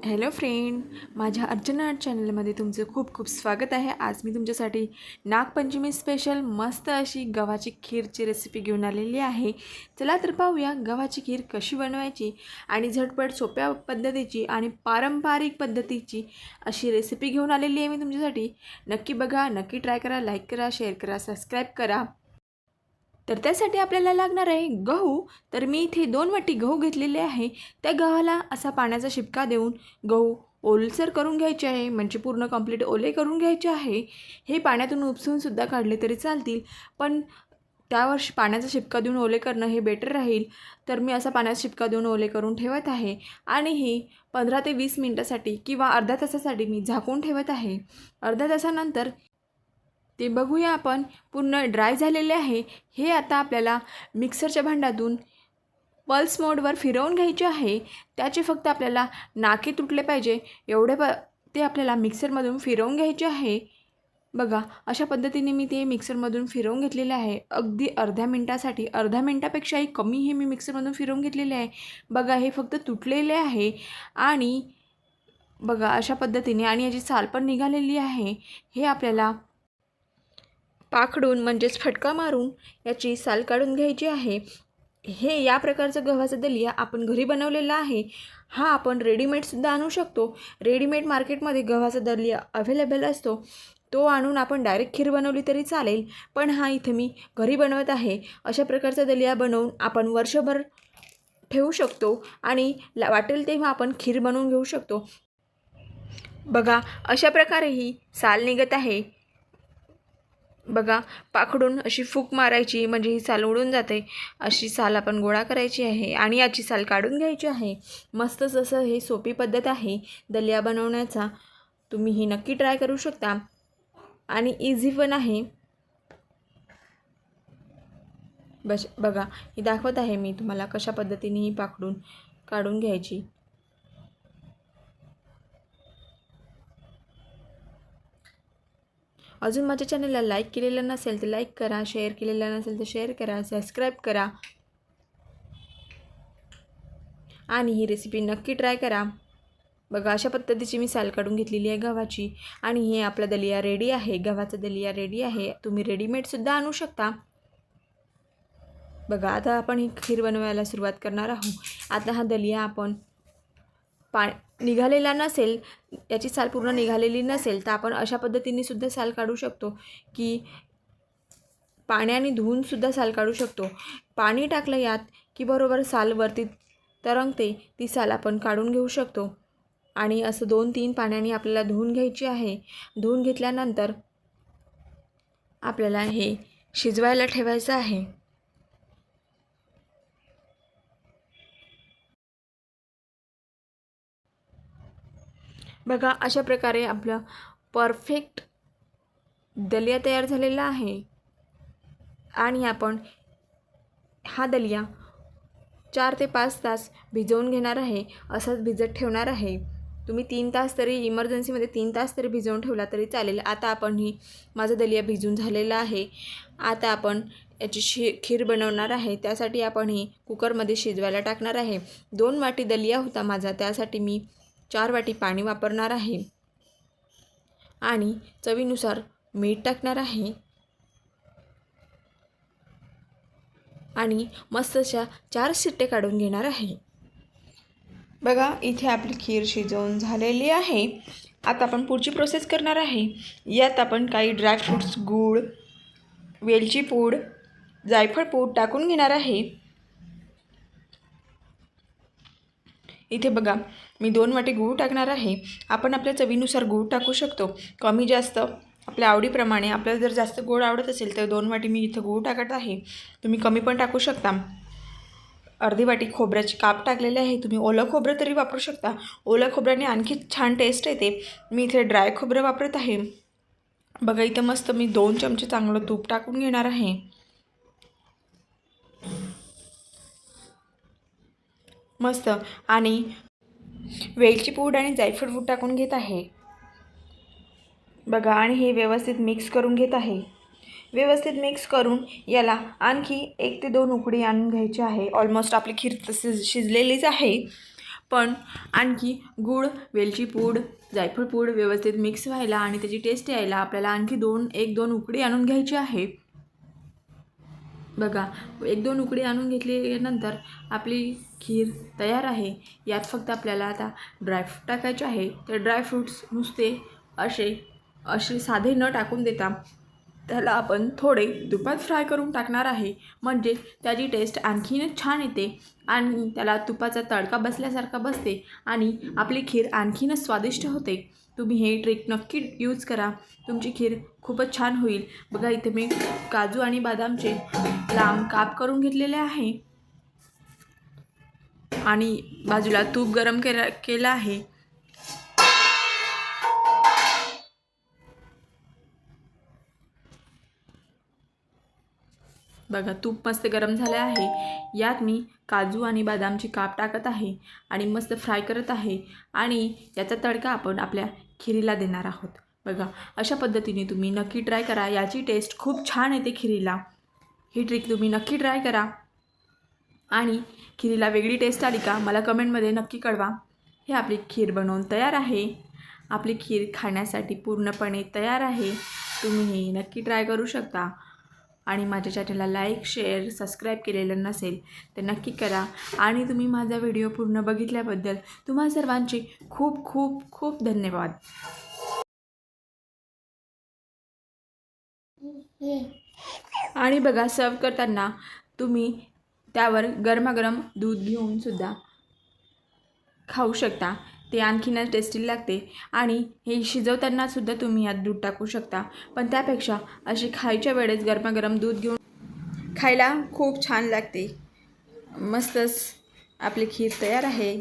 Hello friend, माझ्या Archana art चॅनलमध्ये तुमचं खूप खूप स्वागत आहे। आज मी तुमच्यासाठी नागपंचमी स्पेशल मस्त अशी गव्हाची खीरची रेसिपी घेऊन आलेली आहे। चला तर पाहूया गव्हाची खीर कशी बनवायची आणि झटपट सोप्या पद्धतीची आणि पारंपरिक पद्धतीची अशी रेसिपी घेऊन आलेली आहे मी तुमच्यासाठी। नक्की बघा, नक्की ट्राय करा, लाईक करा, शेअर करा, सबस्क्राईब करा। तर त्यासाठी आपल्याला लागणार आहे गहू। तर मी इथे 2 वाटी गहू घेतलेले आहे। त्या गव्हाला असा पाण्याचा शिपका देऊन गहू ओलसर करून घ्यायचे आहे, म्हणजे पूर्ण कंप्लीट ओले करून घ्यायचे आहे। हे पाण्यातून उपसून सुद्धा काढले तरी चालतील, पण त्यावर पाण्याचा शिपका देऊन ओले करणं हे बेटर राहील। तर मी असा पाण्याचा शिपका देऊन ओले करून ठेवत आहे आणि ही 15 ते 20 मिनिटासाठी किंवा अर्ध्या तासासाठी मी झाकून ठेवत आहे। अर्ध्या तासानंतर ते बघूया आपण पूर्ण ड्राय झालेले आहे। हे आता आपल्याला मिक्सरच्या भांड्यातून पल्स मोडवर फिरवून घ्यायचे आहे। त्याचे फक्त आपल्याला नाके तुटले पाहिजे एवढे ते आपल्याला मिक्सरमधून फिरवून घ्यायचे आहे। बघा, अशा पद्धतीने मी ते मिक्सरमधून फिरवून घेतलेले आहे। अगदी अर्ध्या मिनिटासाठी, अर्ध्या मिनिटापेक्षाही कमी हे मी मिक्सरमधून फिरवून घेतलेले आहे। बघा, हे फक्त तुटलेले आहे आणि बघा अशा पद्धतीने, आणि याची साल पण निघालेली आहे। हे आपल्याला पाखडून म्हणजेच फटका मारून याची साल काढून घ्यायची आहे। हे या प्रकारचं गव्हाचं दलिया आपण घरी बनवलेला आहे। हा आपण रेडीमेडसुद्धा आणू शकतो। रेडीमेड मार्केटमध्ये गव्हाचा दलिया अवेलेबल असतो, तो आणून आपण डायरेक्ट खीर बनवली तरी चालेल, पण हा इथे मी घरी बनवत आहे। अशा प्रकारचा दलिया बनवून आपण वर्षभर ठेवू शकतो आणि वाटेल तेव्हा आपण खीर बनवून घेऊ शकतो। बघा, अशा प्रकारे ही साल निघत आहे। बघा, पाखडून अशी फूक मारायची म्हणजे ही साल उडून जाते। अशी साल आपण गोळा करायची आहे आणि याची साल काढून घ्यायची आहे। मस्तच असं हे सोपी पद्धत आहे दलिया बनवण्याचा। तुम्ही ही नक्की ट्राय करू शकता आणि इझी पण आहे। बघा, ही दाखवत आहे मी तुम्हाला कशा पद्धतीने ही पाखडून काढून घ्यायची। अजून माझ्या चॅनलला लाईक केलेलं नसेल तर लाईक करा, शेअर केलेलं नसेल तर शेअर करा, सबस्क्राईब करा आणि ही रेसिपी नक्की ट्राय करा। बघा, अशा पद्धतीची मी साल काढून घेतलेली आहे गव्हाची आणि हे आपला दलिया रेडी आहे। गव्हाचा दलिया रेडी आहे। तुम्ही रेडीमेडसुद्धा आणू शकता। बघा, आता आपण ही खीर बनवायला सुरुवात करणार आहोत। आता हा दलिया आपण निघालेला नसेल, याची साल पूर्ण निघालेली नसेल तर आपण अशा पद्धतीने सुद्धा साल काढू शकतो, की पाण्याने धुवून सुद्धा साल काढू शकतो। पाणी टाकलं यात की बरोबर साल वरती तरंगते, ती साल आपण काढून घेऊ शकतो। आणि असं 2-3 पाण्याने आपल्याला धुवून घ्यायची आहे। धुवून घेतल्यानंतर आपल्याला हे शिजवायला ठेवायचं आहे। बघा, अशा प्रकारे आपलं परफेक्ट दलिया तयार झालेला आहे आणि आपण हा दलिया 4 ते 5 तास भिजवून घेणार आहे। असंच भिजत ठेवणार आहे। तुम्ही 3 तास तरी इमर्जन्सीमध्ये 3 तास तरी भिजवून ठेवला तरी चालेल। आता आपण माझं दलिया भिजून झालेलं आहे। आता आपण याची खीर बनवणार आहे। त्यासाठी आपण कुकरमध्ये शिजवायला टाकणार आहे। 2 वाटी दलिया होता माझा, त्यासाठी मी 4 वाटी पाणी वापरणार आहे आणि चवीनुसार मीठ टाकणार आहे आणि मस्त अशा 4 शिट्टे काढून घेणार आहे। बघा, इथे आपली खीर शिजवून झालेली आहे। आता आपण पुढची प्रोसेस करणार आहे। यात आपण काही ड्रायफ्रूट्स, गूळ, वेलची पूड, जायफळ पूड टाकून घेणार आहे। इथे बघा, मी 2 वाटी गूळ टाकणार आहे। आपण आपल्या चवीनुसार गूळ टाकू शकतो, कमी जास्त आपल्या आवडीप्रमाणे। आपल्याला जर जास्त गोड आवडत असेल तर 2 वाटी मी इथं गूळ टाकत आहे। तुम्ही कमी पण टाकू शकता। अर्धी वाटी खोबऱ्याची काप टाकलेले आहे। तुम्ही ओलं खोबरं तरी वापरू शकता। ओलं खोबऱ्याने आणखी छान टेस्ट येते। मी इथे ड्राय खोबरं वापरत आहे। बघा, इथं मस्त मी 2 चमचे चांगलं तूप टाकून घेणार आहे। मस्त, आणि वेलची पूड आणि जायफळ पूड टाकून घेत आहे। बघा, आणि हे व्यवस्थित मिक्स करून घेत आहे। व्यवस्थित मिक्स करून याला आणखी 1 ते 2 उकळी आणून घ्यायची आहे। ऑलमोस्ट आपली खीर तशी शिजलेलीच आहे, पण आणखी गूळ, वेलची पूड, जायफळ पूड व्यवस्थित मिक्स व्हायला आणि त्याची टेस्ट यायला आपल्याला आणखी 1-2 उकळी आणून घ्यायची आहे. बघा, 1-2 उकळी आणून घेतल्यानंतर आपली खीर तयार आहे. यात फक्त आपल्याला आता ड्रायफ्रूट टाकायचे आहे. ते ड्रायफ्रूट्स नुसते असे साधे न टाकून देता त्याला आपण थोडे तुपात फ्राय करून टाकणार आहे. म्हणजे त्याची टेस्ट आणखीनच छान येते आणि त्याला तुपाचा तडका बसल्यासारखा बसते आणि आपली खीर आणखीनच स्वादिष्ट होते. तुम्ही हे ट्रिक नक्की यूज करा. तुमची खीर खूपच छान होईल. बघा, इथे मी काजू आणि बदामचे लांब काप करून घेतलेले आहे आणि बाजूला तूप गरम केलं आहे. बघा, तूप मस्त गरम झाले आहे. यात मी काजू आणि बदामची काप टाकत आहे आणि मस्त फ्राय करत आहे आणि याचा तडका आपण आपल्या खिरीला देणार आहोत. बघा, अशा पद्धतीने तुम्ही नक्की ट्राय करा. याची टेस्ट खूप छान येते खिरीला. ही ट्रिक तुम्ही नक्की ट्राय करा आणि खिरीला वेगळी टेस्ट आली का मला कमेंटमध्ये नक्की कळवा. हे आपली खीर बनवून तयार आहे. आपली खीर खाण्यासाठी पूर्णपणे तयार आहे. तुम्ही हे नक्की ट्राय करू शकता आणि माझ्या चॅनलला लाईक, शेअर, सबस्क्राईब केलेलं नसेल तर नक्की करा. आणि तुम्ही माझा व्हिडिओ पूर्ण बघितल्याबद्दल तुम्हा सर्वांचे खूप खूप खूप धन्यवाद. आणि बघा, सर्व करताना तुम्ही त्यावर गरमागरम दूध घेऊन सुद्धा खाऊ शकता. ते आणखीनच टेस्टी लागते आणि हे शिजवताना सुद्धा तुम्ही यात दूध टाकू शकता. पण त्यापेक्षा अशी खायच्या वेळेस गरमागरम दूध घेऊन खायला खूप छान लागते. मस्तच आपली खीर तयार आहे.